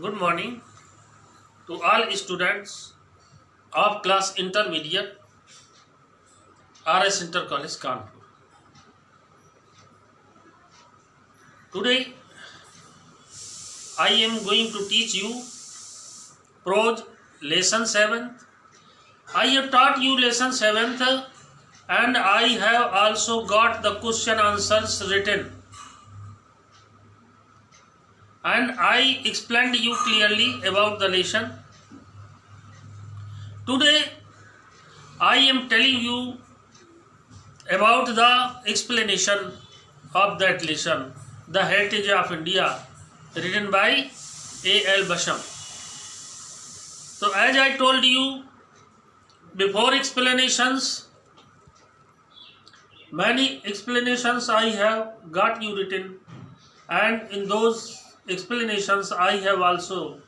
Good morning to all students of class intermediate RS Inter College Kanpur. Today I am going to teach you prose lesson 7th. I have taught you lesson 7th and I have also got the question answers written. And I explained you clearly about the lesson. Today I am telling you about the explanation of that lesson, The Heritage of India, written by A.L. Basham. So as I told you before explanations, many explanations I have got you written, and in those explanations I have also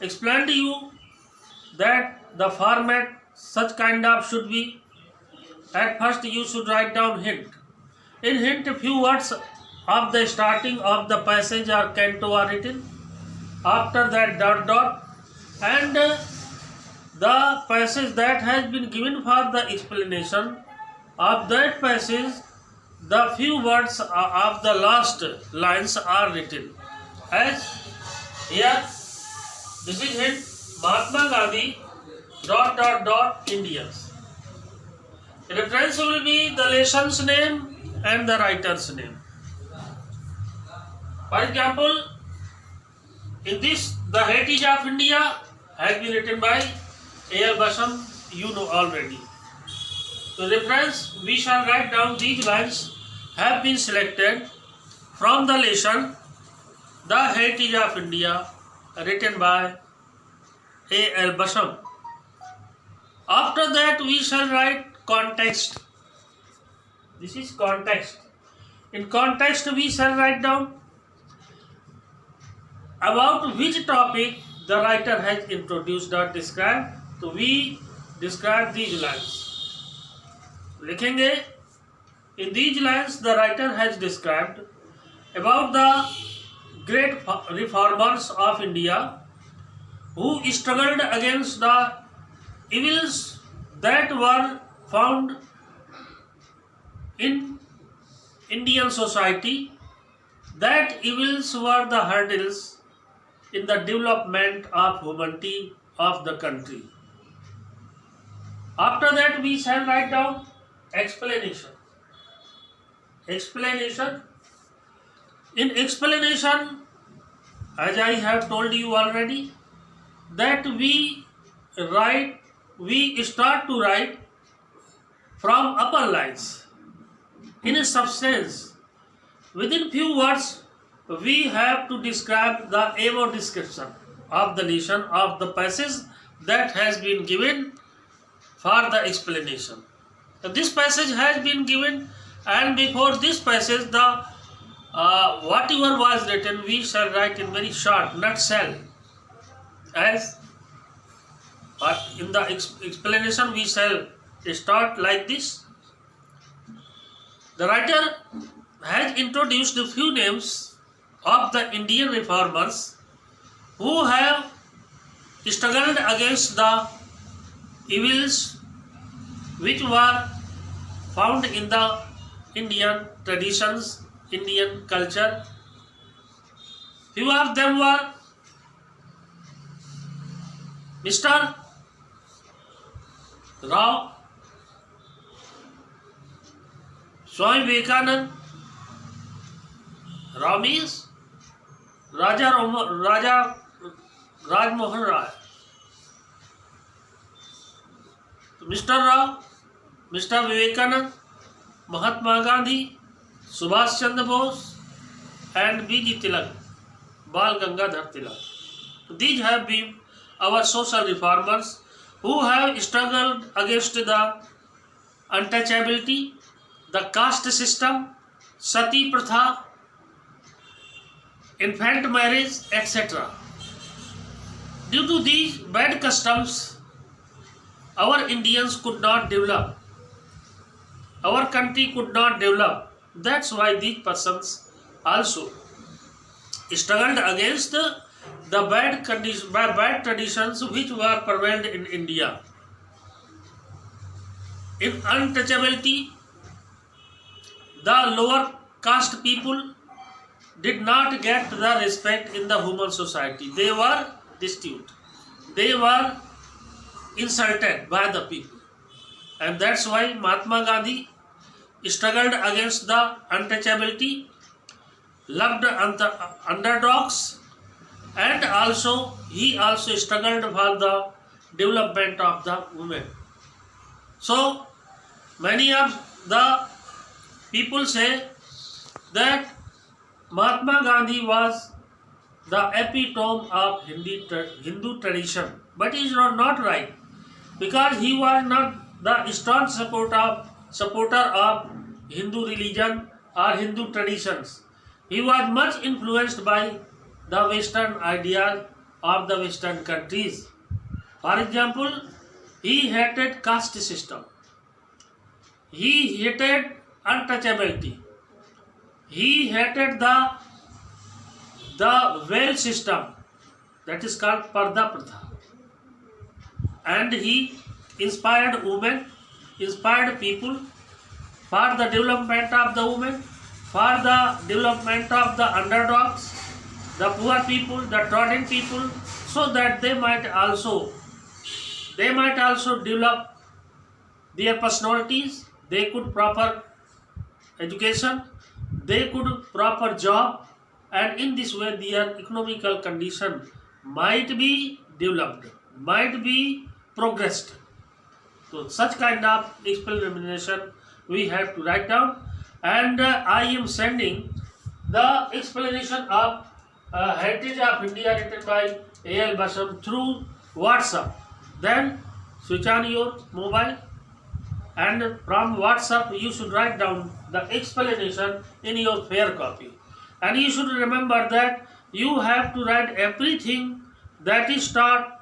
explained to you that the format such kind of should be. At first you should write down hint. In hint a few words of the starting of the passage or canto are written. After that dot dot, and the passage that has been given for the explanation of that passage, the few words of the last lines are written. As here, this is hint, Mahatma Gandhi dot dot dot Indians. Reference will be the lesson's name and the writer's name. For example, in this, The Heritage of India has been written by A.L. Basham, you know already. To reference, we shall write down these lines have been selected from the lesson The Heritage of India, written by A.L. Basham. After that, we shall write context. This is context. In context, we shall write down about which topic the writer has introduced or described. So we describe these lines. लिखेंगे, in these lines the writer has described about the great reformers of India who struggled against the evils that were found in Indian society. That evils were the hurdles in the development of humanity of the country. After that we shall write down explanation. Explanation. In explanation, as I have told you already, that we start to write from upper lines. In a substance, within few words, we have to describe the above description of the lesson of the passage that has been given for the explanation. This passage has been given, and before this passage, the whatever was written, we shall write in very short nutshell. As but in the explanation, we shall start like this. The writer has introduced a few names of the Indian reformers who have struggled against the evils which were found in the Indian traditions, Indian culture. Few of them were Mr. Rao, Swami Vivekanand. Rao means Raja Rajmohan Rai. Mr. Rao, Mr. Vivekanand, Mahatma Gandhi, Subhash Chandra Bose, and B.G. Tilak, Bal Gangadhar Tilak. These have been our social reformers who have struggled against the untouchability, the caste system, sati pratha, infant marriage, etc. Due to these bad customs, our Indians could not develop. Our country could not develop. That's why these persons also struggled against the bad traditions which were prevalent in India. In untouchability, the lower caste people did not get the respect in the human society. They were destitute. They were insulted by the people. And that's why Mahatma Gandhi struggled against the untouchability, loved underdogs, and he also struggled for the development of the women. So many of the people say that Mahatma Gandhi was the epitome of Hindu tradition, but it is not right, because he was not the strong supporter of Hindu religion or Hindu traditions. He was much influenced by the Western ideas of the Western countries. For example, he hated caste system. He hated untouchability. He hated the veil system, that is called Parda Pratha. And he inspired women, inspired people for the development of the women, for the development of the underdogs, the poor people, the trodden people, so that they might also develop their personalities. They could proper education, they could proper job, and in this way their economical condition might be developed, might be progressed. So such kind of explanation we have to write down, and I am sending the explanation of Heritage of India written by A.L. Basam through WhatsApp. Then switch on your mobile, and from WhatsApp you should write down the explanation in your fair copy. And you should remember that you have to write everything that is taught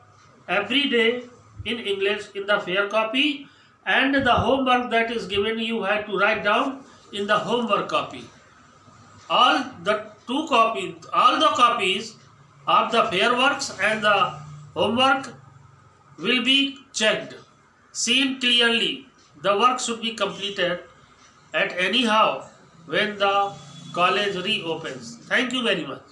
every day in English in the fair copy, and the homework that is given you have to write down in the homework copy. All the copies of the fair works and the homework will be checked, seen clearly. The work should be completed at anyhow when the college reopens. Thank you very much.